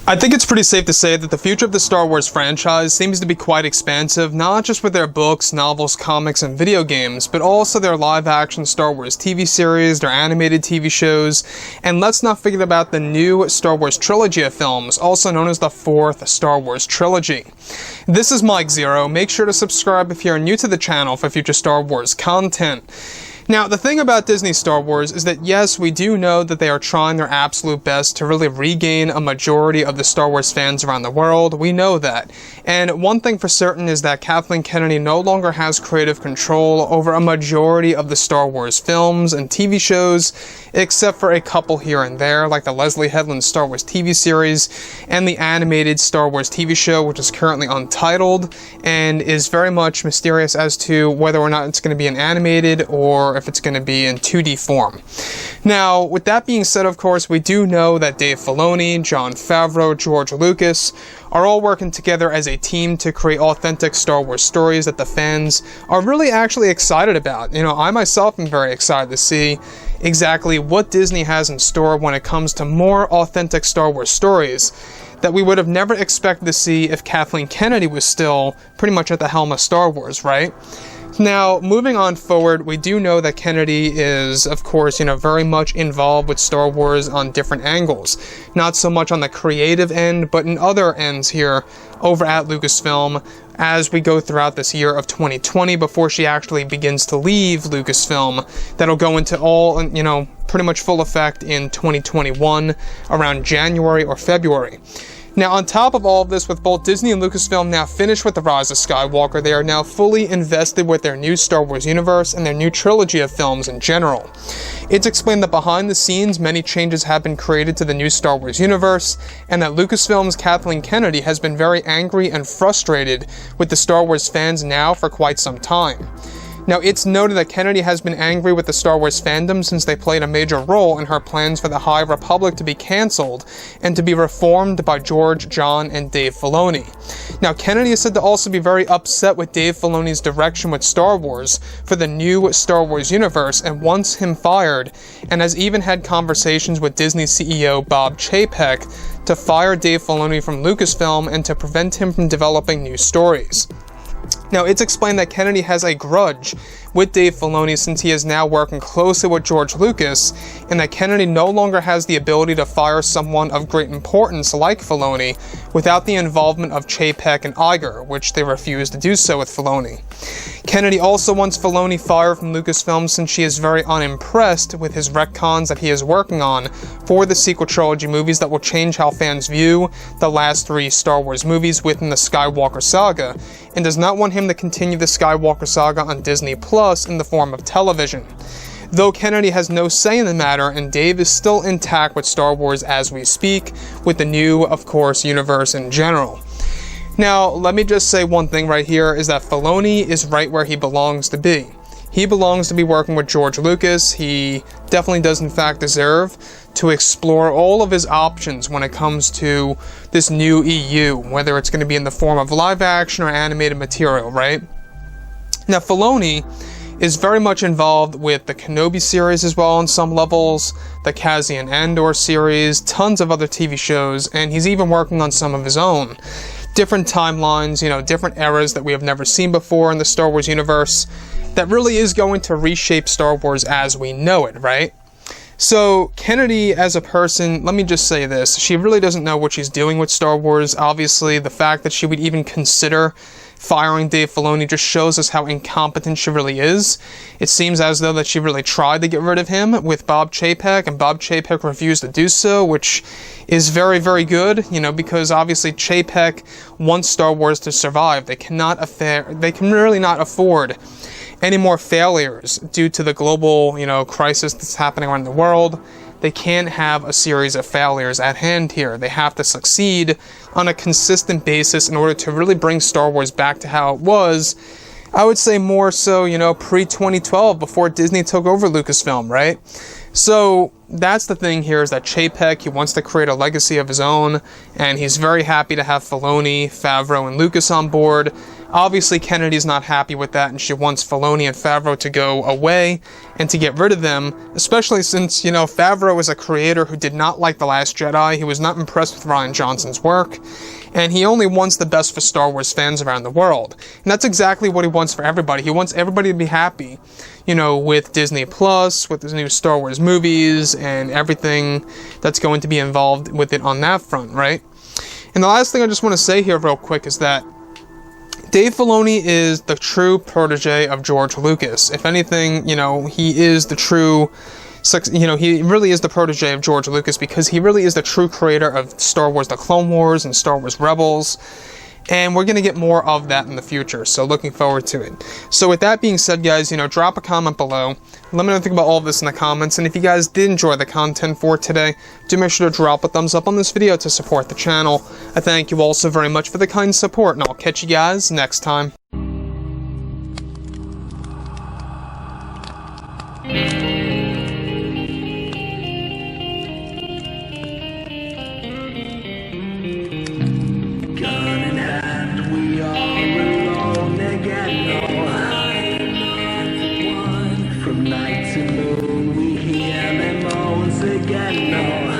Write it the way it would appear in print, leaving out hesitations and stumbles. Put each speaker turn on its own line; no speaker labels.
I think it's pretty safe to say that the future of the Star Wars franchise seems to be quite expansive, not just with their books, novels, comics, and video games, but also their live-action Star Wars TV series, their animated TV shows, and let's not forget about the new Star Wars trilogy of films, also known as the fourth Star Wars trilogy. This is Mike Zero. Make sure to subscribe if you're new to the channel for future Star Wars content. Now, the thing about Disney Star Wars is that yes, we do know that they are trying their absolute best to really regain a majority of the Star Wars fans around the world. We know that. And one thing for certain is that Kathleen Kennedy no longer has creative control over a majority of the Star Wars films and TV shows, except for a couple here and there, like the LESLYE HEADLAND Star Wars TV series and the animated Star Wars TV show, which is currently untitled and is very much mysterious as to whether or not it's going to be an animated or if it's going to be in 2D form. Now, with that being said, of course, we do know that Dave Filoni, Jon Favreau, George Lucas are all working together as a team to create authentic Star Wars stories that the fans are really actually excited about. You know, I myself am very excited to see exactly what Disney has in store when it comes to more authentic Star Wars stories that we would have never expected to see if Kathleen Kennedy was still pretty much at the helm of Star Wars, right? Now, moving on forward, we do know that Kennedy is, of course, very much involved with Star Wars on different angles. Not so much on the creative end, but in other ends here over at Lucasfilm as we go throughout this year of 2020 before she actually begins to leave Lucasfilm. That'll go into all, pretty much full effect in 2021 around January or February. Now, on top of all of this, with both Disney and Lucasfilm now finished with The Rise of Skywalker, they are now fully invested with their new Star Wars universe and their new trilogy of films in general. It's explained that behind the scenes, many changes have been created to the new Star Wars universe, and that Lucasfilm's Kathleen Kennedy has been very angry and frustrated with the Star Wars fans now for quite some time. Now, it's noted that Kennedy has been angry with the Star Wars fandom since they played a major role in her plans for the High Republic to be cancelled and to be reformed by George, John, and Dave Filoni. Now, Kennedy is said to also be very upset with Dave Filoni's direction with Star Wars for the new Star Wars universe and wants him fired, and has even had conversations with Disney CEO Bob Chapek to fire Dave Filoni from Lucasfilm and to prevent him from developing new stories. Now, it's explained that Kennedy has a grudge with Dave Filoni since he is now working closely with George Lucas, and that Kennedy no longer has the ability to fire someone of great importance like Filoni without the involvement of Chapek and Iger, which they refused to do so with Filoni. Kennedy also wants Filoni fired from Lucasfilm since she is very unimpressed with his retcons that he is working on for the sequel trilogy movies that will change how fans view the last three Star Wars movies within the Skywalker saga, and does not want him to continue the Skywalker saga on Disney Plus in the form of television. Though Kennedy has no say in the matter, and Dave is still intact with Star Wars as we speak, with the new, of course, universe in general. Now, let me just say one thing right here, is that Filoni is right where he belongs to be. He belongs to be working with George Lucas. He definitely does in fact deserve to explore all of his options when it comes to this new EU, whether it's going to be in the form of live action or animated material, right? Now, Filoni is very much involved with the Kenobi series as well on some levels, the Cassian Andor series, tons of other TV shows, and he's even working on some of his own. Different timelines, different eras that we have never seen before in the Star Wars universe that really is going to reshape Star Wars as we know it, right? So, Kennedy as a person, let me just say this, she really doesn't know what she's doing with Star Wars. Obviously, the fact that she would even consider firing Dave Filoni just shows us how incompetent she really is. It seems as though that she really tried to get rid of him with Bob Chapek, and Bob Chapek refused to do so, which is very, very good, because obviously Chapek wants Star Wars to survive. They can really not afford any more failures due to the global, crisis that's happening around the world. They can't have a series of failures at hand here. They have to succeed on a consistent basis in order to really bring Star Wars back to how it was. I would say more so, pre-2012, before Disney took over Lucasfilm, right? So that's the thing here, is that Chapek, he wants to create a legacy of his own, and he's very happy to have Filoni, Favreau, and Lucas on board. Obviously, Kennedy's not happy with that, and she wants Filoni and Favreau to go away and to get rid of them, especially since, you know, Favreau is a creator who did not like The Last Jedi. He was not impressed with Rian Johnson's work, and he only wants the best for Star Wars fans around the world. And that's exactly what he wants for everybody. He wants everybody to be happy, you know, with Disney Plus, with the new Star Wars movies, and everything that's going to be involved with it on that front, right? And the last thing I just want to say here real quick is that Dave Filoni is the true protege of George Lucas. If anything, you know, he is the true, you know, he really is the protege of George Lucas because he really is the true creator of Star Wars The Clone Wars and Star Wars Rebels. And we're going to get more of that in the future, so looking forward to it. So with that being said, guys, you know, drop a comment below. Let me know what you think about all of this in the comments, and if you guys did enjoy the content for today, do make sure to drop a thumbs up on this video to support the channel. I thank you all so very much for the kind support, and I'll catch you guys next time.
From night to moon, we hear them moans again. No.